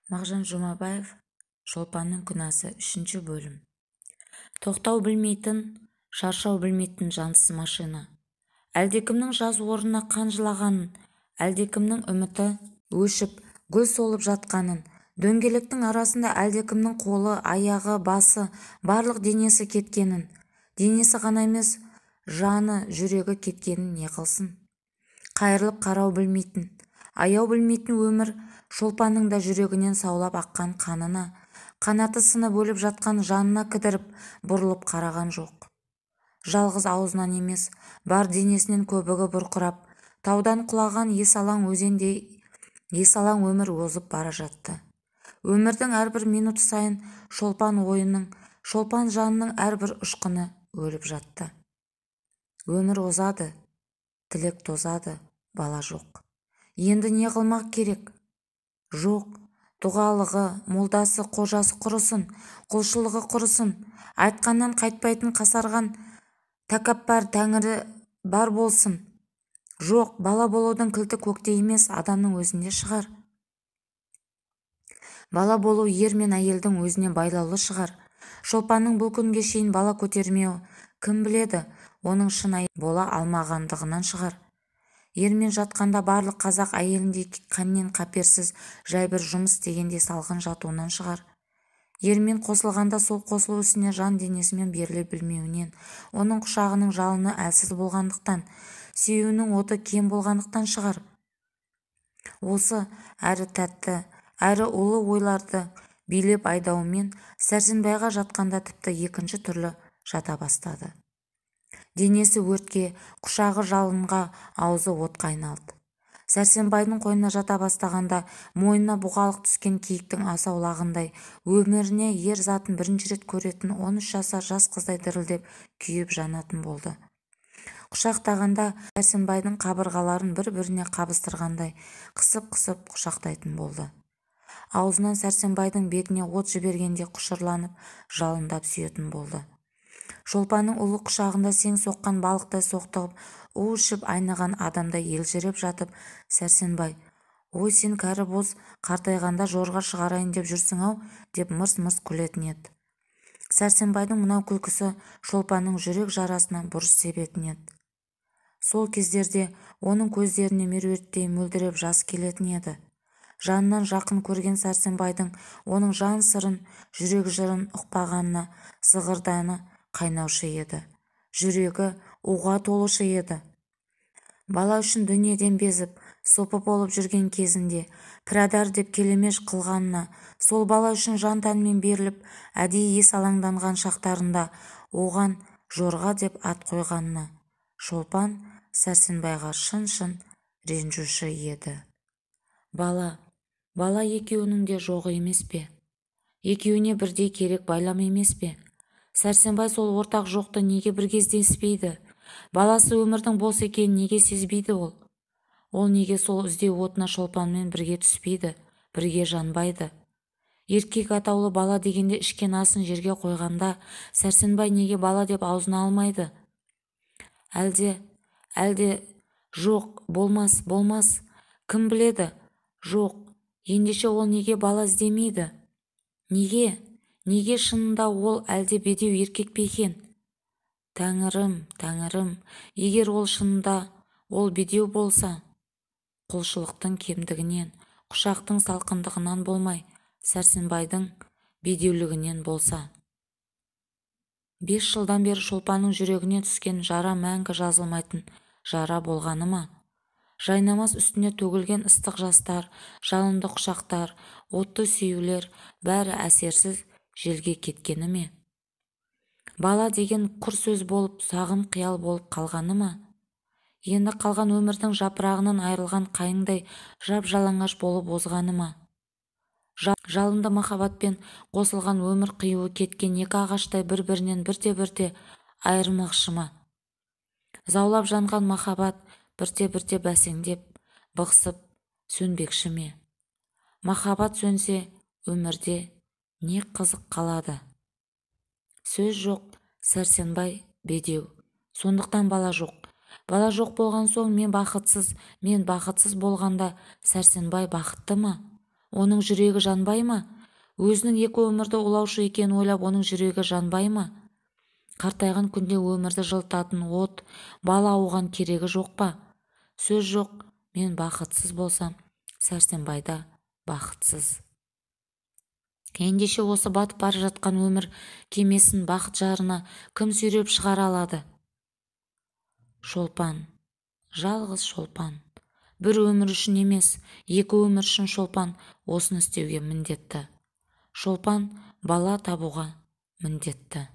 Мағжан Жұмабаев Шолпанның күнәсі 3 бөлім. Тоқтау білмейтін, шаршау білмейтін жансыз машина. Әлдекімнің жаз орнына қан жылағанын, әлдекімнің үміті өшіп, гүл солып жатқанын, дөңгелектің арасында әлдекімнің қолы, аяғы, басы, барлық денесі кеткенін, денесі ғана емес, жаны, жүрегі кеткенін не қылсын? Қайырылып қарау білмейтін, аяу білмейтін өмір Шолпанның да жүрегінен саулап аққан қанына, қанаты сынып өліп жатқан жанына кідіріп, бұрылып қараған жоқ. Жалғыз аузынан емес, бар денесінен көбігі бұрқырап, таудан құлаған есалаң өзендей есалаң өмір озып бара жатты. Өмірдің әрбір минут сайын Шолпан ойының, Шолпан жанының әрбір ұшқыны өліп жатты. Өмір озады, тілек тозады, бала жоқ. Енді не қылмақ керек? Жоқ, дұғалығы, молдасы, қожасы құрысын, құлшылығы құрысын, айтқаннан қайтпайтын қасарған тәкаппар тәңірі бар болсын. Жоқ, бала болудың кілті көкте емес, адамның өзінде шығар. Бала болу ер мен әйелдің өзіне байлаулы шығар. Шолпанның бұл күнге шейін бала көтермеуі, кім біледі, оның шын әйел бола алмағандығынан шығар. Ермен жатқанда барлық қазақ әйеліндей қаннен қаперсіз жай бір жұмыс дегенде салғын жатуынан шығар. Ермен қосылғанда сол қосылу ісіне жан денесімен беріле білмеуінен, оның құшағының жалыны әлсіз болғандықтан, сүюінің оты кем болғандықтан шығар. Осы әрі тәтті, әрі ұлы ойларды билеп айдауымен Сәрсенбайға жатқанда тіпті екінші түрлі жата бастады. Денесі өртке, құшағы жалынға, аузы отқа айналды. Сәрсенбайдың қойнына жата бастағанда мойнына бұғалық түскен киіктің асаулағындай өміріне ер затын бірінші рет көретін 13 жасар жас қыздай дірілдеп күйіп жанатын болды. Құшақтағанда Сәрсенбайдың қабырғаларын бір-біріне қабыстырғандай қысып-қысып құшақтайтын болды. Аузынан Сәрсенбайдың бетіне от жібергенде құшырланып, жалындап сүйетін болды. Шолпанның ұлы құшағында сең соққан балықтай соқтығып, у ішіп айнаған адамдай елжіреп жатып, Сәрсенбай, ой сен кәрі боз қартайғанда жорға шығарайын деп жүрсің-ау, деп мырс-мырс күлетін еді. Сәрсенбайдың мынау күлкісі Шолпанның жүрек жарасына бұрыш себетін еді. Сол кездерде оның көздеріне меруерттей мөлдіреп жас келетін еді. Жанынан жақын көрген Сәрсенбайдың оның жан сырын, жүрек жырын ұқпағанына зығырданы қайнаушы еді. Жүрегі уға толушы еді. Бала үшін дүниеден безіп, сопы болып жүрген кезінде, пірадар деп келемеш қылғанына, сол бала үшін жан тәнмен беріліп, әдейі есалаңданған шақтарында, оған жорға деп ат қойғанына, Шолпан Сәрсенбайға шын-шын ренжуші еді. Бала екеуінің де жоғы емес пе? Екеуіне бірдей керек байлам емес пе? Сәрсенбай сол ортақ жоқты неге бір кездеспейді? Баласы өмірдің бос екенін неге сезбейді ол? Ол неге сол іздеу отына Шолпанмен бірге түспейді, бірге жанбайды? Еркек атаулы бала дегенде ішкен асын жерге қойғанда, Сәрсенбай неге бала деп аузына алмайды? Әлде жоқ, болмас, кім біледі? Жоқ, ендеше ол неге бала іздемейді? Неге шынында ол әлде бедеу еркек пе екен? Тәңірім, егер ол шынында ол бедеу болса, құлшылықтың кемдігінен, құшақтың салқындығынан болмай, Сәрсенбайдың бедеулігінен болса. 5 жылдан бері Шолпанның жүрегіне түскен жара мәңгі жазылмайтын жара болғаны ма? Жайнамас үстіне төгілген ыстық жастар, жалынды құшақтар, отты сүюлер бәрі әсерсіз желге кеткені ме? Бала деген құр сөз болып, сағым қиял болып қалғаны ма? Енді қалған өмірдің жапырағынан айырылған қайыңдай жап-жалаңаш болып озғаны ма? Жалынды махаббатпен қосылған өмір қиюы кеткен екі ағаштай бір-бірінен бірте-бірте айырмақшы ма? Заулап жанған махаббат бірте-бірте бәсеңдеп, бықсып, сөнбекші ме? Махаббат сөнсе, өмірде не қызық қалады? Сөз жоқ, Сәрсенбай бедеу, сондықтан бала жоқ. Бала жоқ болған соң мен бақытсыз болғанда Сәрсенбай бақытты ма? оның жүрегі жанбай ма? Өзінің екі өмірді улаушы екенін ойлап, оның жүрегі жанбай ма? Қартайған күнде өмірді жылытатын от, бала ауған керегі жоқ па? Сөз жоқ, мен бақытсыз болсам, Сәрсенбай да бақытсыз. Ендеше осы батып бара жатқан өмір кемесін бақыт жарына кім сүйреп шығара алады? Шолпан, жалғыз Шолпан. Бір өмір үшін емес, екі өмір үшін Шолпан осыны істеуге міндетті. Шолпан бала табуға міндетті.